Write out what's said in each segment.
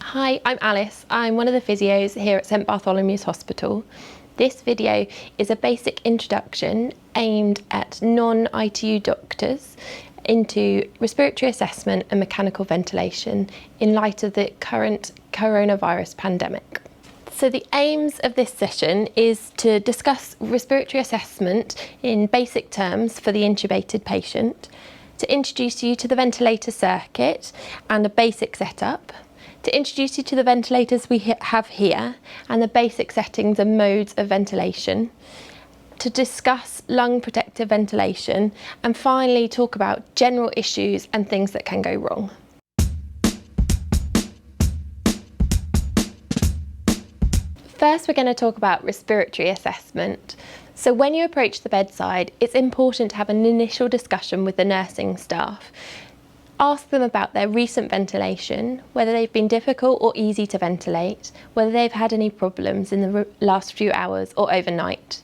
Hi, I'm Alice. I'm one of the physios here at St Bartholomew's Hospital. This video is a basic introduction aimed at non-ITU doctors into respiratory assessment and mechanical ventilation in light of the current coronavirus pandemic. So the aims of this session is to discuss respiratory assessment in basic terms for the intubated patient, to introduce you to the ventilator circuit and a basic setup, to introduce you to the ventilators we have here and the basic settings and modes of ventilation, to discuss lung protective ventilation, and finally talk about general issues and things that can go wrong. First, we're going to talk about respiratory assessment. So when you approach the bedside, it's important to have an initial discussion with the nursing staff. Ask them about their recent ventilation, whether they've been difficult or easy to ventilate, whether they've had any problems in the last few hours or overnight.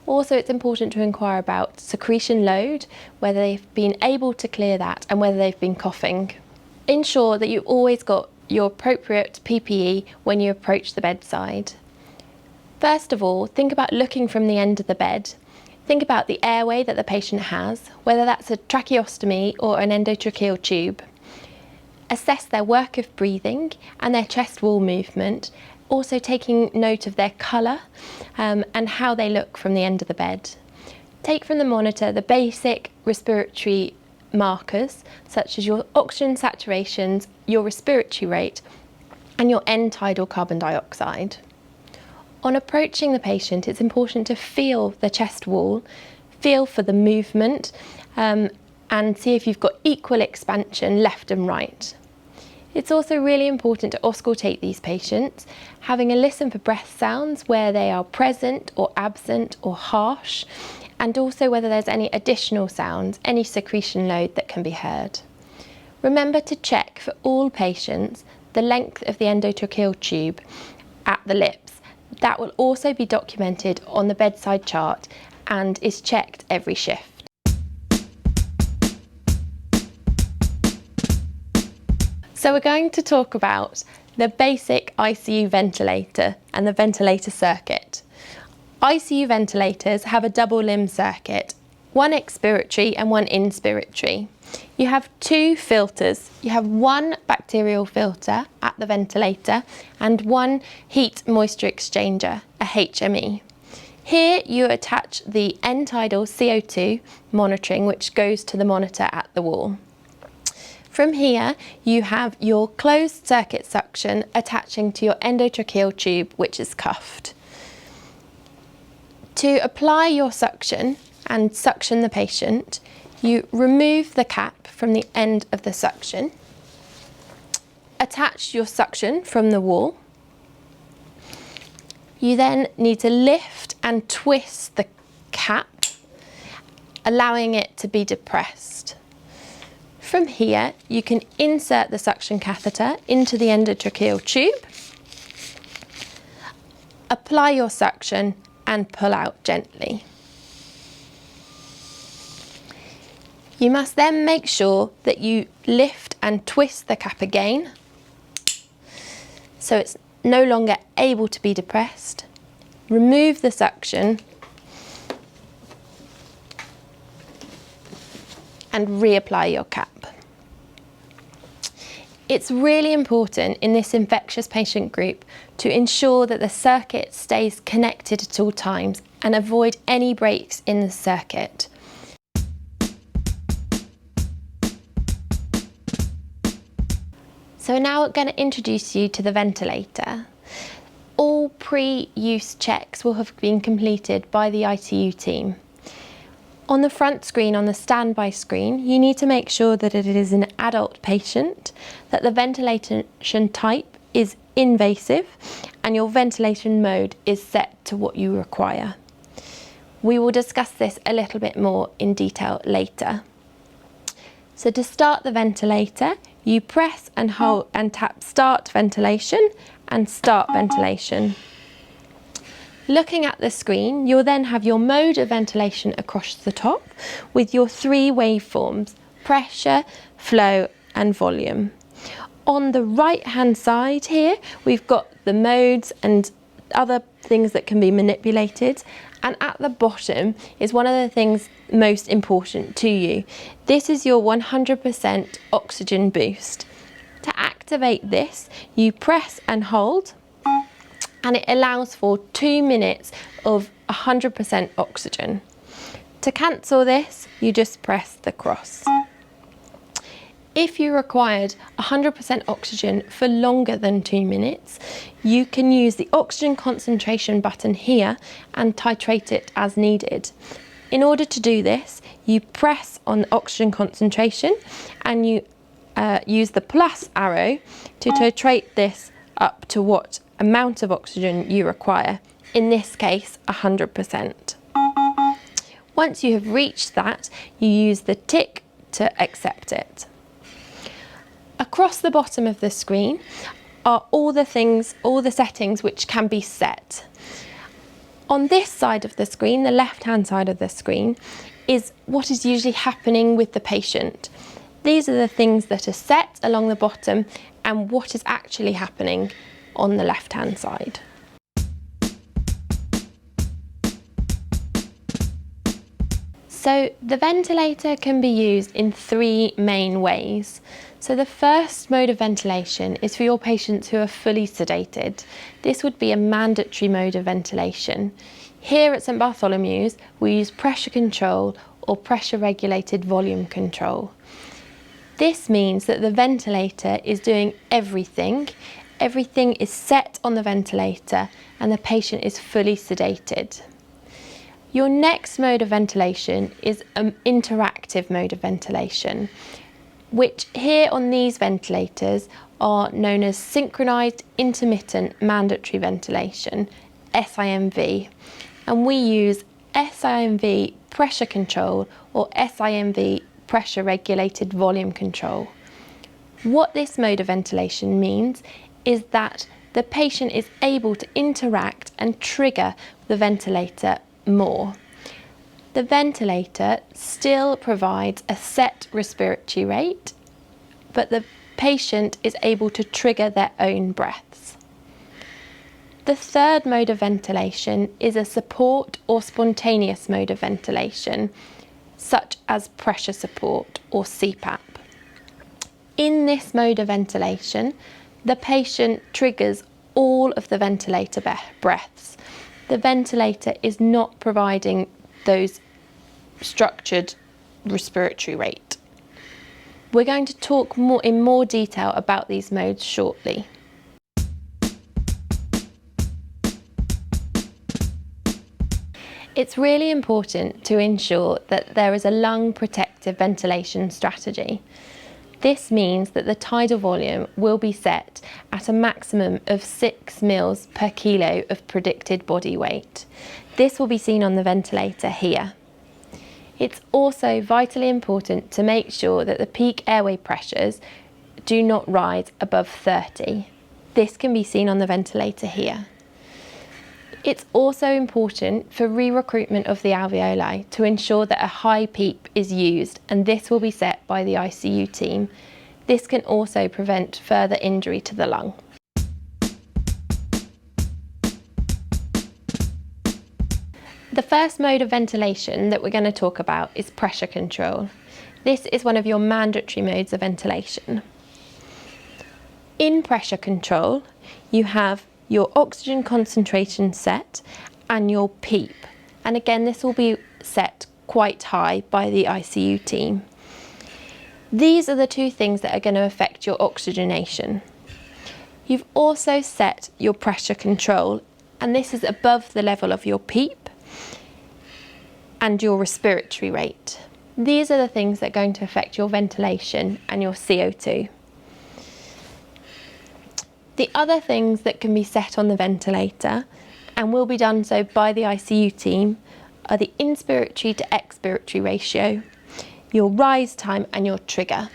Also, it's important to inquire about secretion load, whether they've been able to clear that and whether they've been coughing. Ensure that you've always got your appropriate PPE when you approach the bedside. First of all, think about looking from the end of the bed. Think about the airway that the patient has, whether that's a tracheostomy or an endotracheal tube. Assess their work of breathing and their chest wall movement, also taking note of their colour and how they look from the end of the bed. Take from the monitor the basic respiratory markers, such as your oxygen saturations, your respiratory rate, and your end tidal carbon dioxide. On approaching the patient, it's important to feel the chest wall, feel for the movement, and see if you've got equal expansion left and right. It's also really important to auscultate these patients, having a listen for breath sounds where they are present or absent or harsh, and also whether there's any additional sounds, any secretion load that can be heard. Remember to check for all patients the length of the endotracheal tube at the lips. That will also be documented on the bedside chart and is checked every shift. So we're going to talk about the basic ICU ventilator and the ventilator circuit. ICU ventilators have a double limb circuit, one expiratory and one inspiratory. You have two filters. You have one bacterial filter at the ventilator and one heat moisture exchanger, a HME. Here you attach the end tidal CO2 monitoring, which goes to the monitor at the wall. From here you have your closed circuit suction attaching to your endotracheal tube, which is cuffed. To apply your suction and suction the patient, you remove the cap from the end of the suction, attach your suction from the wall. You then need to lift and twist the cap, allowing it to be depressed. From here, you can insert the suction catheter into the endotracheal tube, apply your suction and pull out gently. You must then make sure that you lift and twist the cap again so it's no longer able to be depressed. Remove the suction and reapply your cap. It's really important in this infectious patient group to ensure that the circuit stays connected at all times and avoid any breaks in the circuit. So now we're going to introduce you to the ventilator. All pre-use checks will have been completed by the ITU team. On the front screen, on the standby screen, you need to make sure that it is an adult patient, that the ventilation type is invasive, and your ventilation mode is set to what you require. We will discuss this a little bit more in detail later. So to start the ventilator, you press and hold and tap start ventilation and start ventilation. Looking at the screen, you'll then have your mode of ventilation across the top with your three waveforms: pressure, flow and volume. On the right hand side here, we've got the modes and other things that can be manipulated. And at the bottom is one of the things most important to you. This is your 100% oxygen boost. To activate this, you press and hold, and it allows for 2 minutes of 100% oxygen. To cancel this, you just press the cross. If you required 100% oxygen for longer than 2 minutes, you can use the oxygen concentration button here and titrate it as needed. In order to do this, you press on oxygen concentration and you use the plus arrow to titrate this up to what amount of oxygen you require, in this case 100%. Once you have reached that, you use the tick to accept it. Across the bottom of the screen are all the settings which can be set. On this side of the screen, the left-hand side of the screen, is what is usually happening with the patient. These are the things that are set along the bottom and what is actually happening on the left-hand side. So the ventilator can be used in 3 main ways. So the first mode of ventilation is for your patients who are fully sedated. This would be a mandatory mode of ventilation. Here at St Bartholomew's, we use pressure control or pressure regulated volume control. This means that the ventilator is doing everything. Everything is set on the ventilator and the patient is fully sedated. Your next mode of ventilation is an interactive mode of ventilation, which here on these ventilators are known as synchronized intermittent mandatory ventilation, SIMV, and we use SIMV pressure control or SIMV pressure regulated volume control. What this mode of ventilation means is that the patient is able to interact and trigger the ventilator more. The ventilator still provides a set respiratory rate, but the patient is able to trigger their own breaths. The third mode of ventilation is a support or spontaneous mode of ventilation, such as pressure support or CPAP. In this mode of ventilation, the patient triggers all of the ventilator breaths. The ventilator is not providing those structured respiratory rate. We're going to talk in more detail about these modes shortly. It's really important to ensure that there is a lung protective ventilation strategy. This means that the tidal volume will be set at a maximum of 6 mils per kilo of predicted body weight. This will be seen on the ventilator here. It's also vitally important to make sure that the peak airway pressures do not rise above 30. This can be seen on the ventilator here. It's also important for re-recruitment of the alveoli to ensure that a high PEEP is used, and this will be set by the ICU team. This can also prevent further injury to the lung. The first mode of ventilation that we're going to talk about is pressure control. This is one of your mandatory modes of ventilation. In pressure control, you have your oxygen concentration set and your PEEP. And again, this will be set quite high by the ICU team. These are the 2 things that are going to affect your oxygenation. You've also set your pressure control, and this is above the level of your PEEP and your respiratory rate. These are the things that are going to affect your ventilation and your CO2. The other things that can be set on the ventilator, and will be done so by the ICU team, are the inspiratory to expiratory ratio, your rise time and your trigger.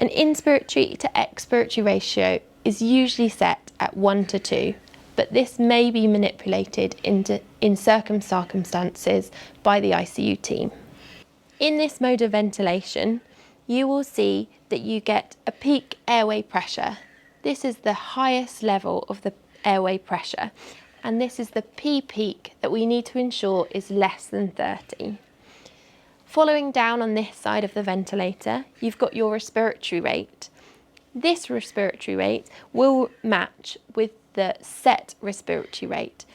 An inspiratory to expiratory ratio is usually set at 1:2, but this may be manipulated in certain circumstances by the ICU team. In this mode of ventilation, you will see that you get a peak airway pressure. This is the highest level of the airway pressure, and this is the P peak that we need to ensure is less than 30. Following down on this side of the ventilator, you've got your respiratory rate. This respiratory rate will match with the set respiratory rate,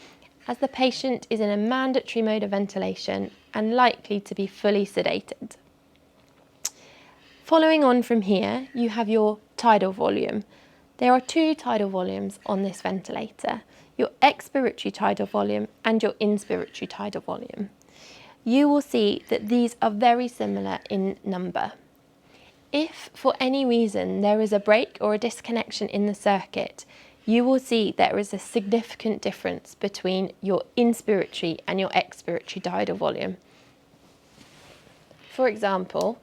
as the patient is in a mandatory mode of ventilation and likely to be fully sedated. Following on from here, you have your tidal volume. There are two tidal volumes on this ventilator, your expiratory tidal volume and your inspiratory tidal volume. You will see that these are very similar in number. If for any reason there is a break or a disconnection in the circuit, you will see there is a significant difference between your inspiratory and your expiratory tidal volume. For example,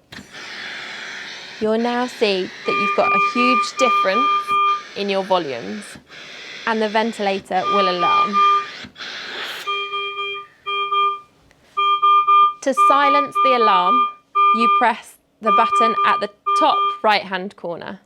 you'll now see that you've got a huge difference in your volumes, and the ventilator will alarm. To silence the alarm, you press the button at the top right-hand corner.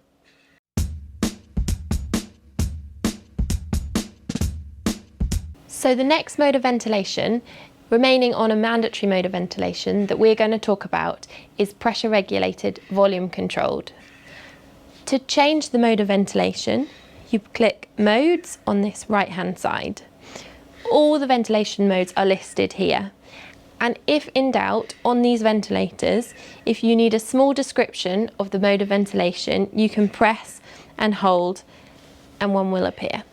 So the next mode of ventilation, remaining on a mandatory mode of ventilation that we're going to talk about, is pressure regulated, volume controlled. To change the mode of ventilation, you click modes on this right-hand side. All the ventilation modes are listed here. And if in doubt on these ventilators, if you need a small description of the mode of ventilation, you can press and hold and one will appear.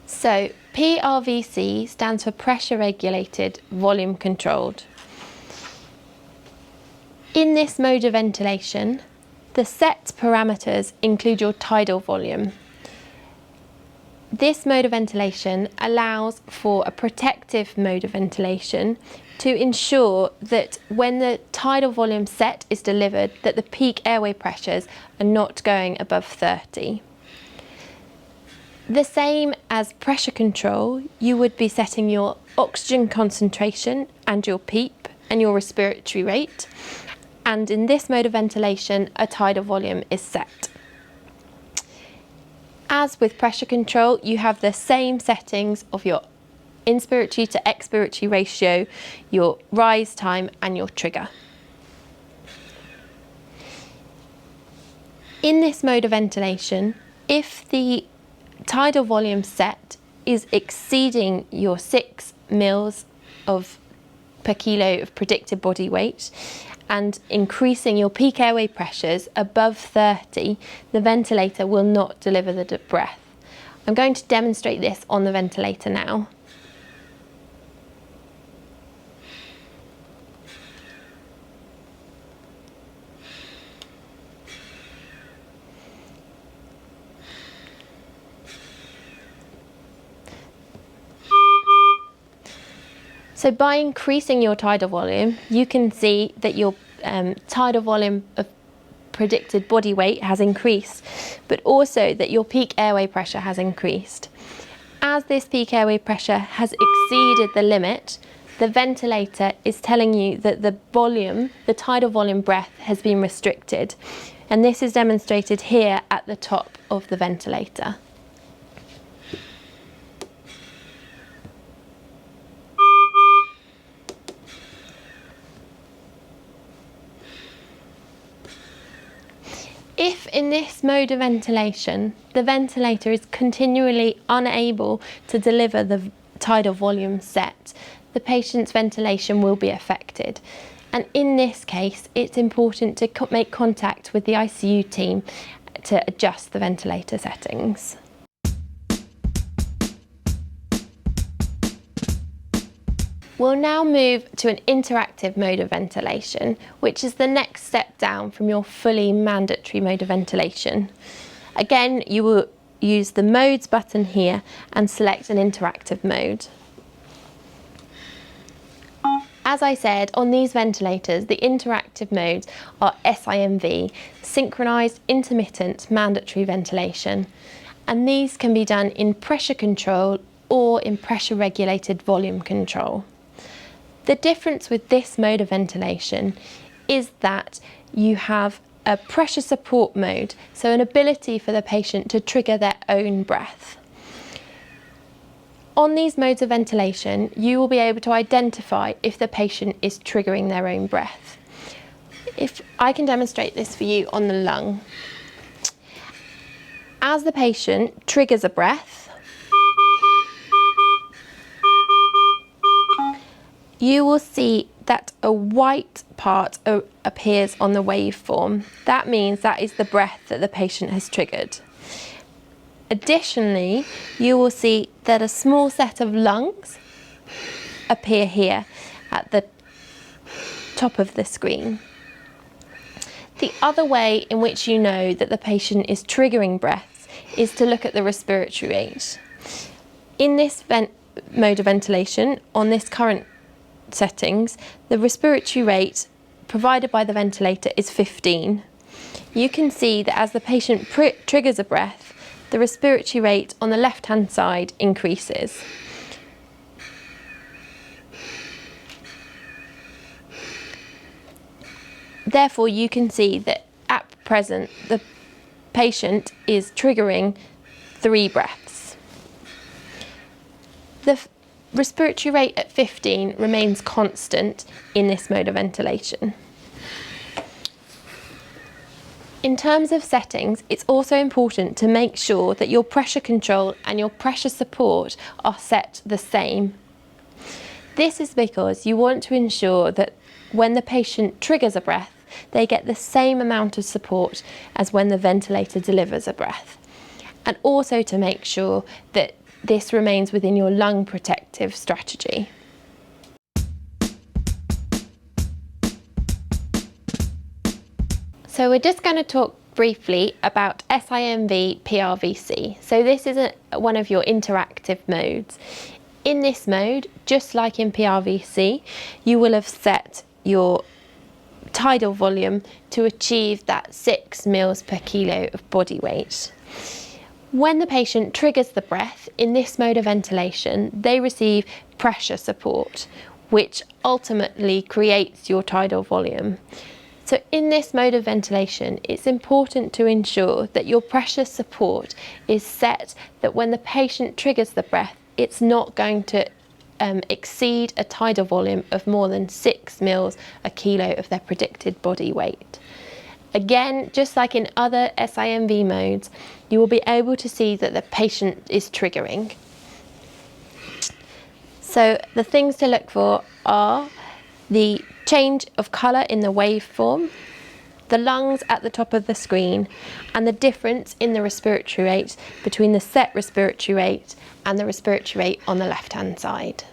So PRVC stands for pressure regulated, volume controlled. In this mode of ventilation, the set parameters include your tidal volume. This mode of ventilation allows for a protective mode of ventilation to ensure that when the tidal volume set is delivered, that the peak airway pressures are not going above 30. The same as pressure control, you would be setting your oxygen concentration and your PEEP and your respiratory rate. And in this mode of ventilation, a tidal volume is set. As with pressure control, you have the same settings of your inspiratory to expiratory ratio, your rise time and your trigger. In this mode of ventilation, if the tidal volume set is exceeding your 6 mils per kilo of predicted body weight and increasing your peak airway pressures above 30, the ventilator will not deliver the breath. I'm going to demonstrate this on the ventilator now. So by increasing your tidal volume, you can see that your tidal volume of predicted body weight has increased, but also that your peak airway pressure has increased. As this peak airway pressure has exceeded the limit, the ventilator is telling you that the tidal volume breath has been restricted. And this is demonstrated here at the top of the ventilator. If in this mode of ventilation, the ventilator is continually unable to deliver the tidal volume set, the patient's ventilation will be affected. And in this case, it's important to make contact with the ICU team to adjust the ventilator settings. We'll now move to an interactive mode of ventilation, which is the next step down from your fully mandatory mode of ventilation. Again, you will use the modes button here and select an interactive mode. As I said, on these ventilators, the interactive modes are SIMV, synchronised intermittent mandatory ventilation, and these can be done in pressure control or in pressure regulated volume control. The difference with this mode of ventilation is that you have a pressure support mode, so an ability for the patient to trigger their own breath. On these modes of ventilation, you will be able to identify if the patient is triggering their own breath. If I can demonstrate this for you on the lung. As the patient triggers a breath, you will see that a white part appears on the waveform. That means that is the breath that the patient has triggered. Additionally, you will see that a small set of lungs appear here at the top of the screen. The other way in which you know that the patient is triggering breaths is to look at the respiratory rate. In this mode of ventilation, on this current settings, the respiratory rate provided by the ventilator is 15. You can see that as the patient triggers a breath, the respiratory rate on the left-hand side increases. Therefore, you can see that at present, the patient is triggering 3 breaths. The respiratory rate at 15 remains constant in this mode of ventilation. In terms of settings, it's also important to make sure that your pressure control and your pressure support are set the same. This is because you want to ensure that when the patient triggers a breath, they get the same amount of support as when the ventilator delivers a breath. And also to make sure that this remains within your lung protective strategy. So we're just going to talk briefly about SIMV PRVC. So this is one of your interactive modes. In this mode, just like in PRVC, you will have set your tidal volume to achieve that 6 mils per kilo of body weight. When the patient triggers the breath in this mode of ventilation, they receive pressure support, which ultimately creates your tidal volume. So in this mode of ventilation, it's important to ensure that your pressure support is set that when the patient triggers the breath, it's not going to exceed a tidal volume of more than 6 mils a kilo of their predicted body weight. Again, just like in other SIMV modes, you will be able to see that the patient is triggering. So the things to look for are the change of colour in the waveform, the lungs at the top of the screen, and the difference in the respiratory rate between the set respiratory rate and the respiratory rate on the left-hand side.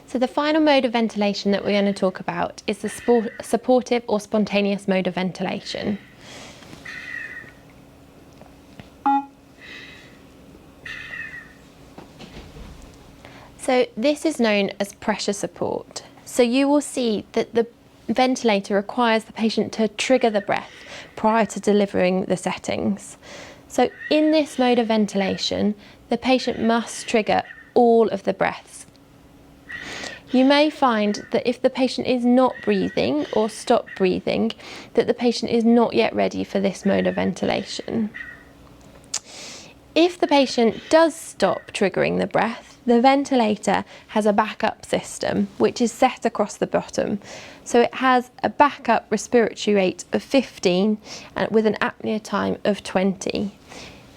So the final mode of ventilation that we're going to talk about is the supportive or spontaneous mode of ventilation. So this is known as pressure support. So you will see that the ventilator requires the patient to trigger the breath prior to delivering the settings. So in this mode of ventilation, the patient must trigger all of the breaths. You may find that if the patient is not breathing or stopped breathing, that the patient is not yet ready for this mode of ventilation. If the patient does stop triggering the breath, the ventilator has a backup system which is set across the bottom. So it has a backup respiratory rate of 15 and with an apnea time of 20.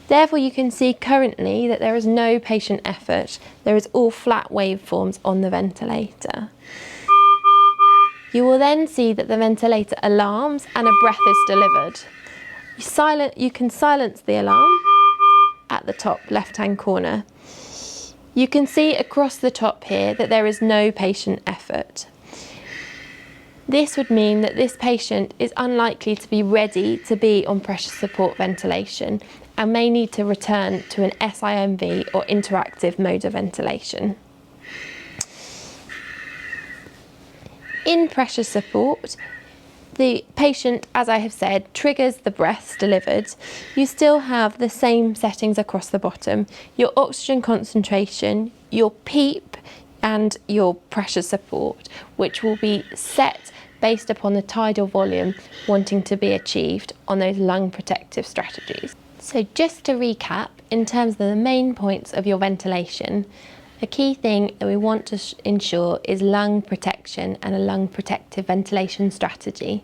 Therefore, you can see currently that there is no patient effort. There is all flat waveforms on the ventilator. You will then see that the ventilator alarms and a breath is delivered. You can silence the alarm at the top left-hand corner. You can see across the top here that there is no patient effort. This would mean that this patient is unlikely to be ready to be on pressure support ventilation and may need to return to an SIMV or interactive mode of ventilation. In pressure support, the patient, as I have said, triggers the breaths delivered. You still have the same settings across the bottom: your oxygen concentration, your PEEP and your pressure support, which will be set based upon the tidal volume wanting to be achieved on those lung protective strategies. So just to recap, in terms of the main points of your ventilation, a key thing that we want to ensure is lung protection and a lung protective ventilation strategy.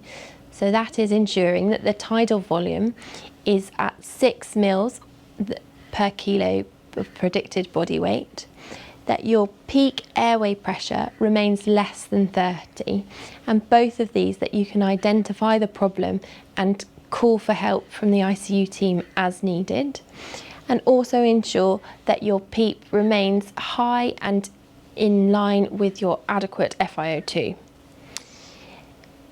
So that is ensuring that the tidal volume is at 6 mils per kilo of predicted body weight, that your peak airway pressure remains less than 30, and both of these that you can identify the problem and call for help from the ICU team as needed, and also ensure that your PEEP remains high and in line with your adequate FiO2.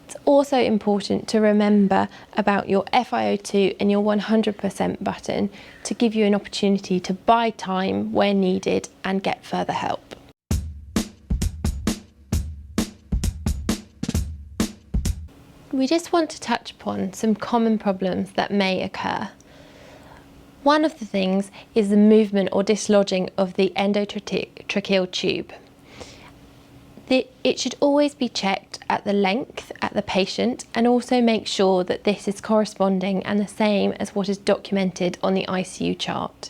It's also important to remember about your FiO2 and your 100% button to give you an opportunity to buy time where needed and get further help. We just want to touch upon some common problems that may occur. One of the things is the movement or dislodging of the endotracheal tube. It should always be checked at the length at the patient, and also make sure that this is corresponding and the same as what is documented on the ICU chart.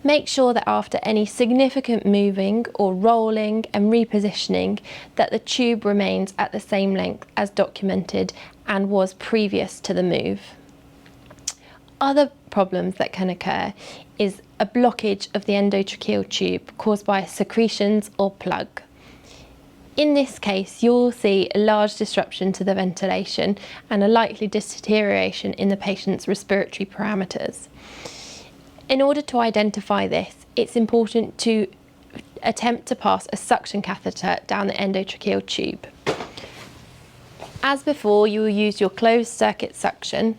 Make sure that after any significant moving or rolling and repositioning that the tube remains at the same length as documented and was previous to the move. Other problems that can occur is a blockage of the endotracheal tube caused by secretions or plug. In this case, you'll see a large disruption to the ventilation and a likely deterioration in the patient's respiratory parameters. In order to identify this, it's important to attempt to pass a suction catheter down the endotracheal tube. As before, you will use your closed circuit suction.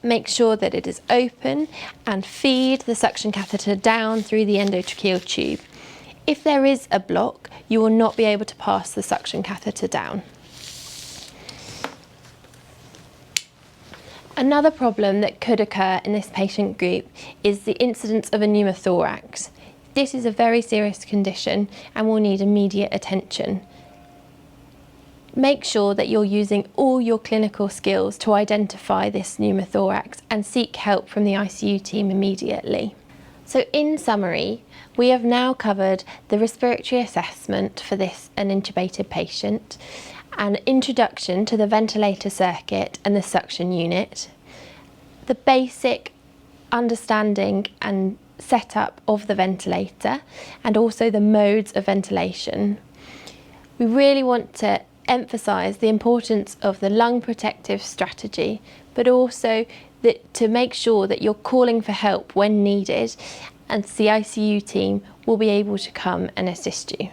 Make sure that it is open and feed the suction catheter down through the endotracheal tube. If there is a block, you will not be able to pass the suction catheter down. Another problem that could occur in this patient group is the incidence of a pneumothorax. This is a very serious condition and will need immediate attention. Make sure that you're using all your clinical skills to identify this pneumothorax and seek help from the ICU team immediately. So in summary, we have now covered the respiratory assessment for an intubated patient, an introduction to the ventilator circuit and the suction unit, the basic understanding and setup of the ventilator, and also the modes of ventilation. We really want to emphasise the importance of the lung protective strategy, but also to make sure that you're calling for help when needed, and the ICU team will be able to come and assist you.